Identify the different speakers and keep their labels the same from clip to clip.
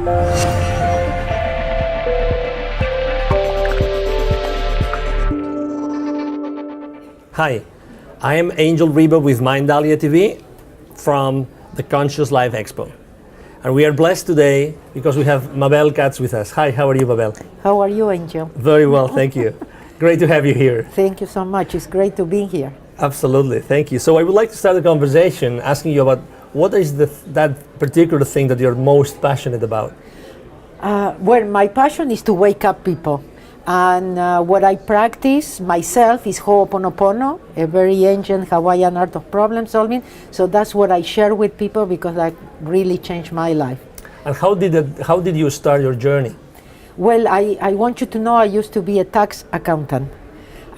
Speaker 1: Hi, I am Angel Ribo with Mindalia TV from the Conscious Life Expo. And we are blessed today because we have Mabel Katz with us. Hi, how are you, Mabel?
Speaker 2: How are you, Angel?
Speaker 1: Very well, thank you. Great to have you here.
Speaker 2: Thank you so much. It's great to be here.
Speaker 1: Absolutely, thank you. So I would like to start the conversation asking you about what is that particular thing that you're most passionate about?
Speaker 2: Well, my passion is to wake up people. And what I practice myself is Hooponopono, a very ancient Hawaiian art of problem solving. So that's what I share with people because that really changed my life.
Speaker 1: And how did you start your journey?
Speaker 2: Well, I want you to know I used to be a tax accountant.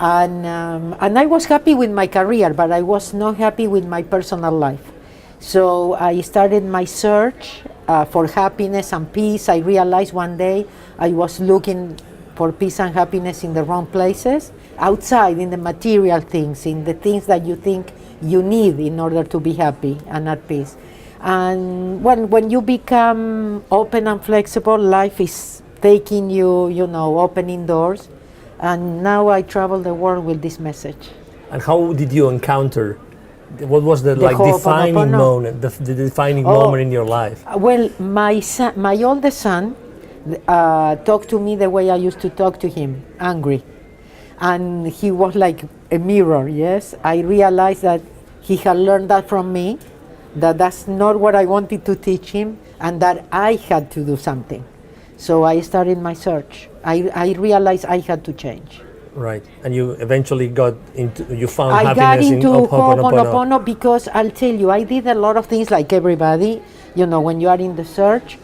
Speaker 2: And I was happy with my career, but I was not happy with my personal life. So I started my search for happiness and peace. I realized one day I was looking for peace and happiness in the wrong places, outside, in the material things, in the things that you think you need in order to be happy and at peace. And when you become open and flexible, life is taking you, opening doors. And now I travel the world with this message.
Speaker 1: And how did you encounter, what was the defining moment, the defining moment in your life?
Speaker 2: Well, my oldest son talked to me the way I used to talk to him, angry. And he was like a mirror, yes? I realized that he had learned that from me, that that's not what I wanted to teach him, and that I had to do something. So I started my search. I realized I had to change.
Speaker 1: Right, and you eventually you found
Speaker 2: happiness
Speaker 1: in
Speaker 2: Hooponopono because I'll tell you, I did a lot of things like everybody, when you are in the search.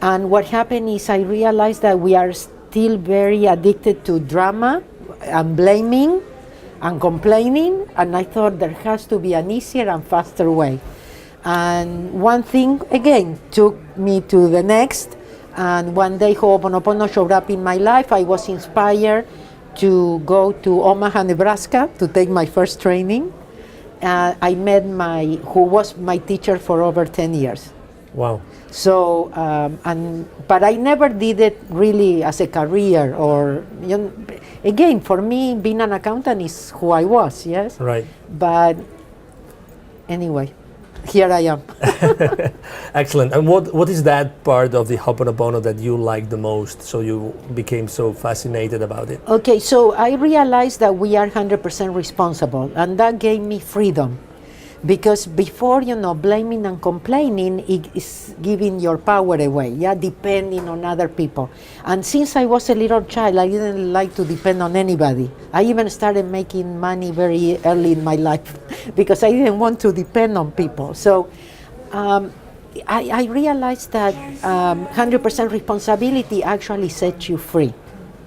Speaker 2: And what happened is I realized that we are still very addicted to drama and blaming and complaining. And I thought there has to be an easier and faster way. And one thing, again, took me to the next. And one day Hooponopono showed up in my life. I was inspired to go to Omaha, Nebraska to take my first training. I met who was my teacher for over 10 years.
Speaker 1: Wow.
Speaker 2: So, but I never did it really as a career or, again, for me, being an accountant is who I was, yes?
Speaker 1: Right.
Speaker 2: But anyway, here I am.
Speaker 1: Excellent. And what is that part of the Hooponopono that you like the most, so you became so fascinated about it?
Speaker 2: Okay, so I realized that we are 100% responsible, and that gave me freedom. Because before, blaming and complaining is giving your power away, depending on other people. And since I was a little child, I didn't like to depend on anybody. I even started making money very early in my life because I didn't want to depend on people. So I realized that 100% responsibility actually sets you free.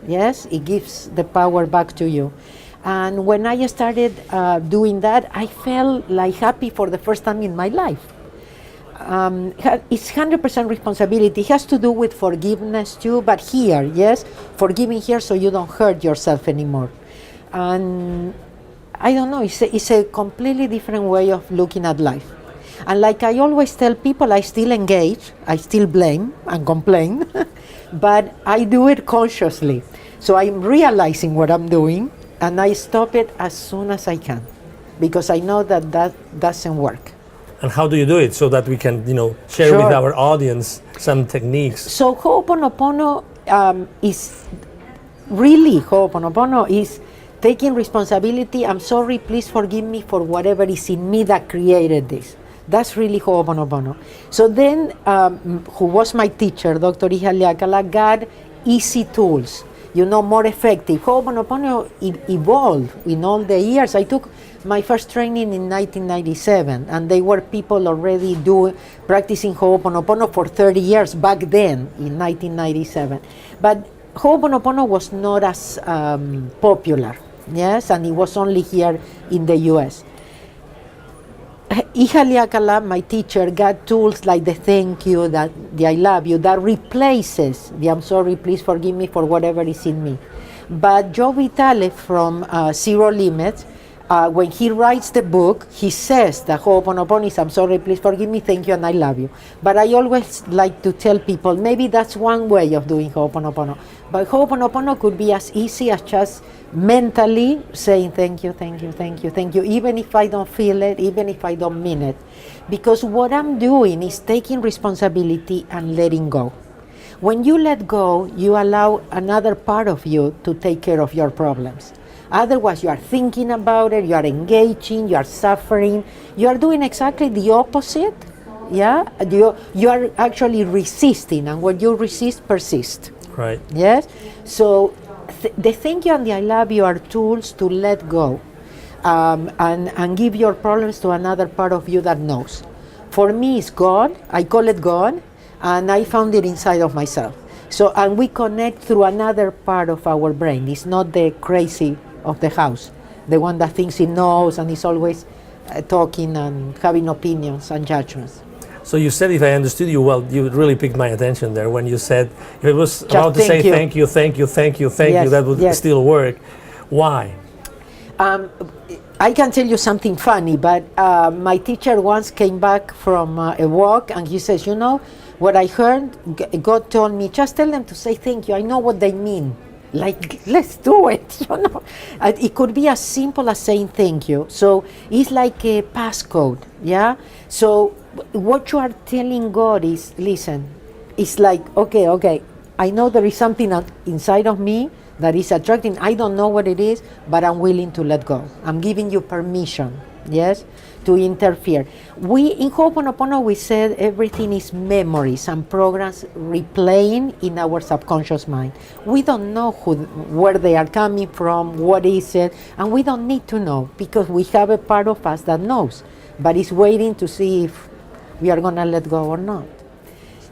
Speaker 2: Yes, it gives the power back to you. And when I started doing that, I felt like happy for the first time in my life. It's 100% responsibility. It has to do with forgiveness too, but here, yes, forgiving here so you don't hurt yourself anymore. And I don't know, it's a completely different way of looking at life. And like I always tell people, I still engage, I still blame and complain, but I do it consciously. So I'm realizing what I'm doing, and I stop it as soon as I can, because I know that doesn't work.
Speaker 1: And how do you do it so that we can, share with our audience some techniques?
Speaker 2: So Hooponopono Hooponopono is taking responsibility. I'm sorry, please forgive me for whatever is in me that created this. That's really Hooponopono. So then, who was my teacher, Dr. Ihaliakala, got easy tools. More effective. Hooponopono evolved in all the years. I took my first training in 1997, and they were people already practicing Hooponopono for 30 years back then in 1997. But Hooponopono was not as popular, yes, and it was only here in the US. Ihaliakala, my teacher, got tools like the thank you, the I love you, that replaces the I'm sorry, please forgive me for whatever is in me. But Joe Vitale from Zero Limits when he writes the book, he says that Hooponopono is, I'm sorry, please forgive me, thank you, and I love you. But I always like to tell people, maybe that's one way of doing Hooponopono. But Hooponopono could be as easy as just mentally saying thank you, thank you, thank you, thank you, even if I don't feel it, even if I don't mean it. Because what I'm doing is taking responsibility and letting go. When you let go, you allow another part of you to take care of your problems. Otherwise, you are thinking about it, you are engaging, you are suffering, you are doing exactly the opposite. Yeah, you are actually resisting, and when you resist, persist.
Speaker 1: Right.
Speaker 2: Yes. So the thank you and the I love you are tools to let go, and give your problems to another part of you that knows. For me, it's God. I call it God, and I found it inside of myself. So, and we connect through another part of our brain. It's not the crazy of the house, the one that thinks he knows and is always talking and having opinions and judgments.
Speaker 1: So you said, if I understood you well, you really picked my attention there when you said, if it was
Speaker 2: Just
Speaker 1: about to say
Speaker 2: you.
Speaker 1: thank you, thank you, thank you, thank you, that would still work. Why?
Speaker 2: I can tell you something funny, but my teacher once came back from a walk, and he says, you know, what I heard, God told me, just tell them to say thank you. I know what they mean. Like, let's do it, you know. It could be as simple as saying thank you. So it's like a passcode, yeah? So what you are telling God is, listen, it's like, okay, I know there is something inside of me that is attracting. I don't know what it is, but I'm willing to let go. I'm giving you permission, yes, to interfere. In Hooponopono, we said everything is memories and programs replaying in our subconscious mind. We don't know where they are coming from, what is it, and we don't need to know, because we have a part of us that knows, but it's waiting to see if we are going to let go or not.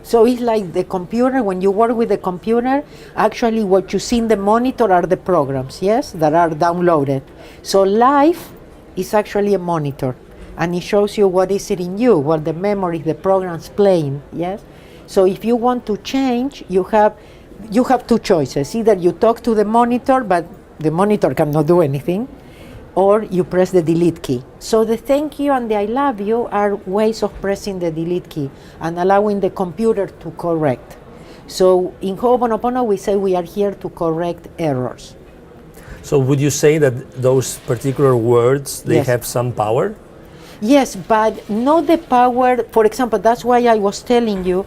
Speaker 2: So it's like the computer. When you work with the computer, actually what you see in the monitor are the programs, yes, that are downloaded. So life is actually a monitor, and it shows you what is it in you, what the memory, the programs playing, yes. So if you want to change, you have two choices. Either you talk to the monitor, but the monitor cannot do anything, or you press the delete key. So the thank you and the I love you are ways of pressing the delete key and allowing the computer to correct. So in Hooponopono, we say we are here to correct errors.
Speaker 1: So would you say that those particular words, they
Speaker 2: Yes.
Speaker 1: have some power?
Speaker 2: Yes, but not the power. For example, that's why I was telling you,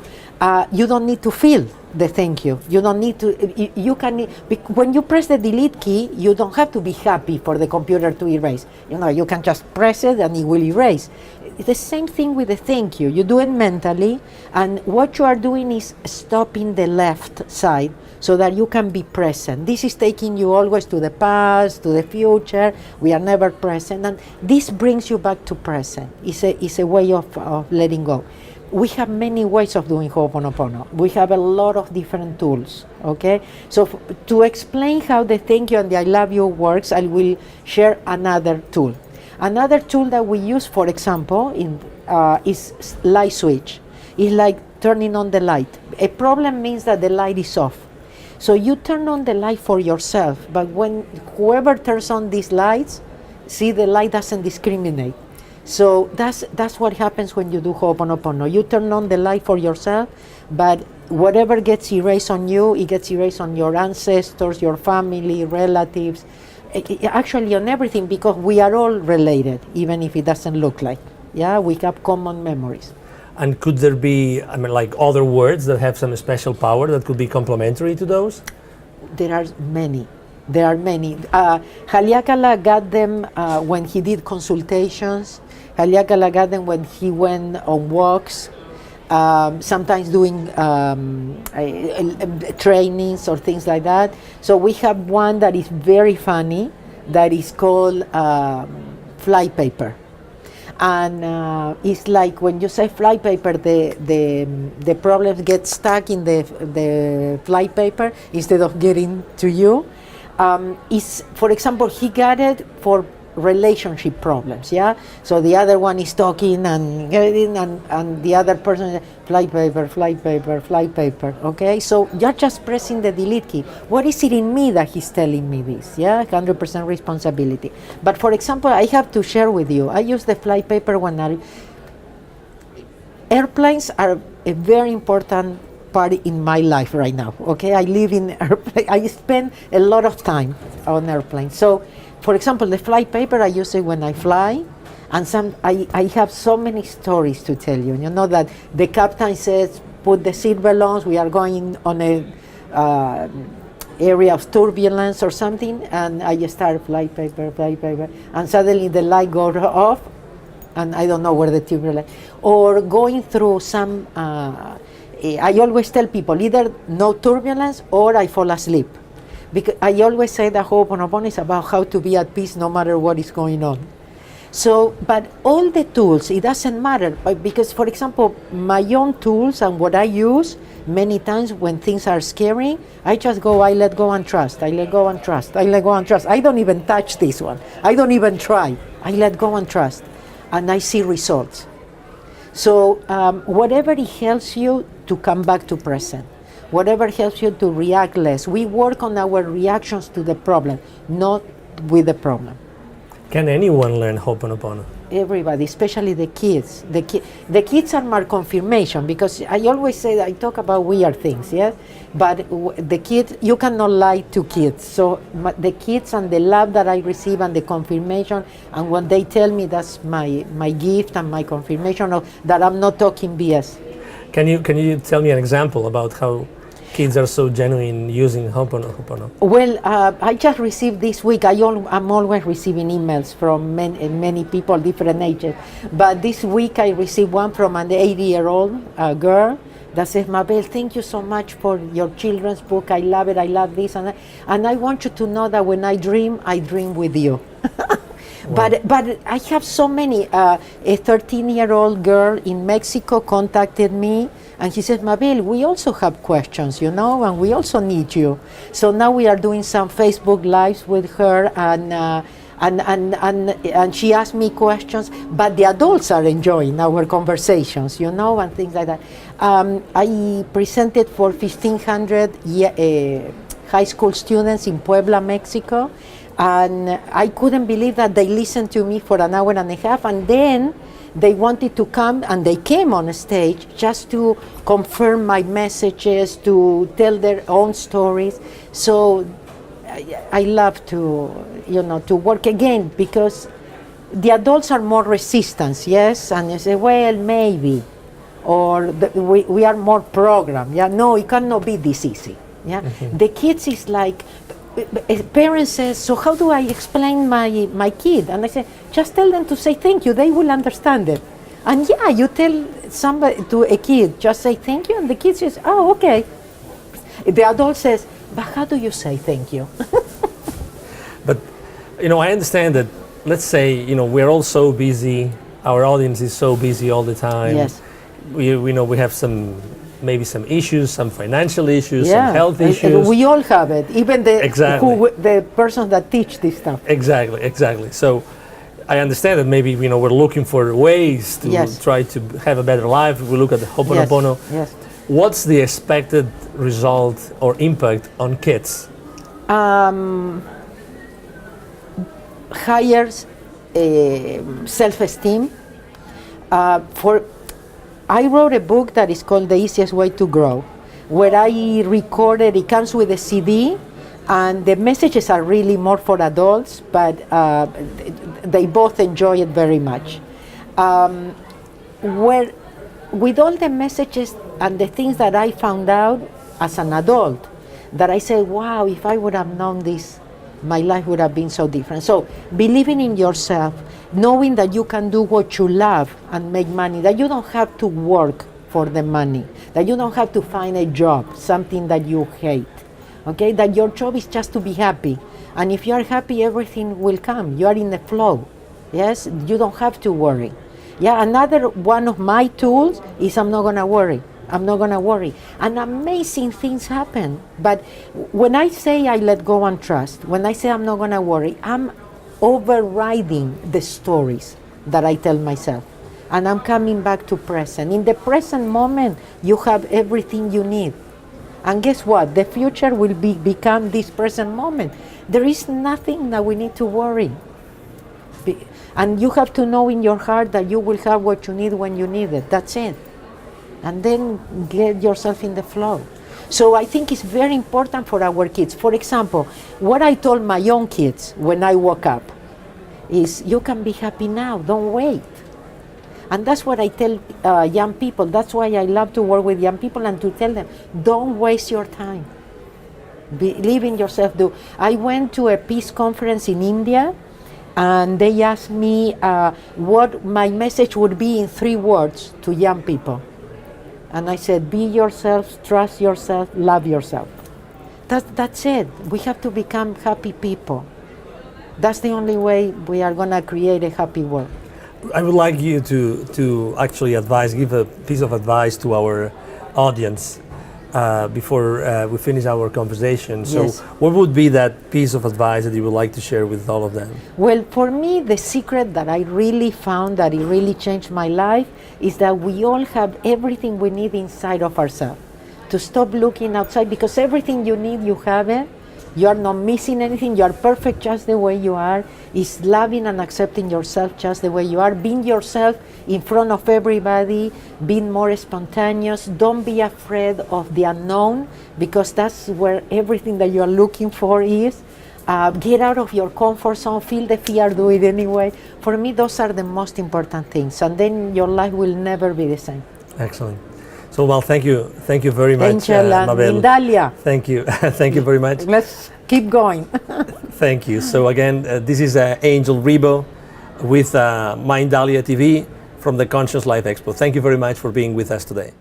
Speaker 2: you don't need to feel the thank you. You don't need to, you can, when you press the delete key, you don't have to be happy for the computer to erase. You know, you can just press it and it will erase. It's the same thing with the thank you. You do it mentally, and what you are doing is stopping the left side so that you can be present. This is taking you always to the past, to the future. We are never present, and this brings you back to present. It's a way of letting go. We have many ways of doing Hooponopono. We have a lot of different tools, okay? So to explain how the thank you and the I love you works, I will share another tool. Another tool that we use, for example, is light switch. It's like turning on the light. A problem means that the light is off. So you turn on the light for yourself, but when whoever turns on these lights, see, the light doesn't discriminate. So that's what happens when you do Hooponopono. You turn on the light for yourself, but whatever gets erased on you, it gets erased on your ancestors, your family, relatives, actually on everything, because we are all related, even if it doesn't look like. Yeah, we have common memories.
Speaker 1: And could there be, I mean, like other words that have some special power that could be complementary to those?
Speaker 2: There are many. There are many. Haleakala got them when he did consultations. Haleakala got them when he went on walks, sometimes doing trainings or things like that. So we have one that is very funny that is called flypaper. And it's like when you say flypaper, the problems get stuck in the flypaper instead of getting to you. For example, he got it for relationship problems, yeah? So the other one is talking and the other person is fly paper, okay? So you're just pressing the delete key. What is it in me that he's telling me this, yeah? 100% responsibility. But for example, I have to share with you, I use the fly paper when airplanes are a very important part in my life right now, okay? I live in airplane, I spend a lot of time on airplanes. So, for example, the fly paper, I use it when I fly, and I have so many stories to tell you. You know that the captain says, put the seat belts, we are going on a area of turbulence or something, and I start fly paper, and suddenly the light goes off, and I don't know where the turbulence, or going through some, I always tell people either no turbulence or I fall asleep. Because I always say that Hooponopono is about how to be at peace no matter what is going on. So, but all the tools, it doesn't matter. Because, for example, my own tools and what I use many times when things are scary, I just go, I let go and trust. I let go and trust. I let go and trust. I don't even touch this one. I don't even try. I let go and trust. And I see results. So whatever it helps you to come back to present, whatever helps you to react less. We work on our reactions to the problem, not with the problem.
Speaker 1: Can anyone learn Hooponopono?
Speaker 2: Everybody, especially the kids. The kids are my confirmation, because I always say, I talk about weird things, yes? But the kids, you cannot lie to kids. So the kids and the love that I receive and the confirmation, and when they tell me, that's my gift and my confirmation of that I'm not talking BS.
Speaker 1: Can you tell me an example about how kids are so genuine using Hooponopono?
Speaker 2: Well, I just received this week, I'm always receiving emails from many people, different ages. But this week I received one from an 80-year-old girl that says, Mabel, thank you so much for your children's book. I love it, I love this. And I want you to know that when I dream with you. Wow. But I have so many. A 13-year-old girl in Mexico contacted me, and she said, Mabel, we also have questions, you know, and we also need you. So now we are doing some Facebook Lives with her, and she asked me questions, but the adults are enjoying our conversations, you know, and things like that. I presented for 1,500 high school students in Puebla, Mexico. And I couldn't believe that they listened to me for an hour and a half, and then they wanted to come, and they came on stage just to confirm my messages, to tell their own stories. So I love to work again, because the adults are more resistant, yes, and you say, well, maybe, or we are more programmed. Yeah, no, it cannot be this easy. Yeah, mm-hmm. The kids is like, a parent says, so how do I explain my kid? And I say, just tell them to say thank you, they will understand it. And yeah, you tell somebody, to a kid, just say thank you, and the kid says, oh, okay. The adult says, but how do you say thank you?
Speaker 1: But, I understand that, let's say, we're all so busy, our audience is so busy all the time.
Speaker 2: Yes.
Speaker 1: We know we have maybe some issues, some financial issues, some health issues.
Speaker 2: We all have it, even the person that teach this stuff.
Speaker 1: Exactly. So I understand that maybe we're looking for ways to try to have a better life. We look at the Hooponopono.
Speaker 2: Yes.
Speaker 1: What's the expected result or impact on kids?
Speaker 2: Higher self-esteem. I wrote a book that is called The Easiest Way to Grow, where I recorded, it comes with a CD, and the messages are really more for adults, but they both enjoy it very much. Where, with all the messages and the things that I found out as an adult, that I said, wow, if I would have known this, my life would have been so different. So believing in yourself, knowing that you can do what you love and make money, that you don't have to work for the money, that you don't have to find a job, something that you hate, okay? That your job is just to be happy. And if you are happy, everything will come. You are in the flow, yes? You don't have to worry. Yeah, another one of my tools is I'm not gonna worry. I'm not gonna worry. And amazing things happen. But when I say I let go and trust, when I say I'm not gonna worry, I'm overriding the stories that I tell myself. And I'm coming back to present. In the present moment, you have everything you need. And guess what? The future will become this present moment. There is nothing that we need to worry. And you have to know in your heart that you will have what you need when you need it. That's it. And then get yourself in the flow. So I think it's very important for our kids. For example, what I told my young kids when I woke up is, you can be happy now, don't wait. And that's what I tell young people. That's why I love to work with young people and to tell them, don't waste your time. Believe in yourself. I went to a peace conference in India, and they asked me what my message would be in 3 words to young people. And I said, be yourself, trust yourself, love yourself. That's it. We have to become happy people. That's the only way we are going to create a happy world.
Speaker 1: I would like you to actually give a piece of advice to our audience before we finish our conversation. So
Speaker 2: Yes.
Speaker 1: what would be that piece of advice that you would like to share with all of them?
Speaker 2: Well, for me, the secret that I really found that it really changed my life is that we all have everything we need inside of ourselves. To stop looking outside, because everything you need, you have it. You are not missing anything. You are perfect just the way you are. It's loving and accepting yourself just the way you are. Being yourself in front of everybody. Being more spontaneous. Don't be afraid of the unknown, because that's where everything that you are looking for is. Get out of your comfort zone. Feel the fear. Do it anyway. For me, those are the most important things. And then your life will never be the same.
Speaker 1: Excellent. So, well, thank you very much,
Speaker 2: Angel and
Speaker 1: Mabel.
Speaker 2: Mindalia.
Speaker 1: Thank you, thank you very much.
Speaker 2: Let's keep going.
Speaker 1: Thank you. So again, this is Angel Ribo with Mindalia TV from the Conscious Life Expo. Thank you very much for being with us today.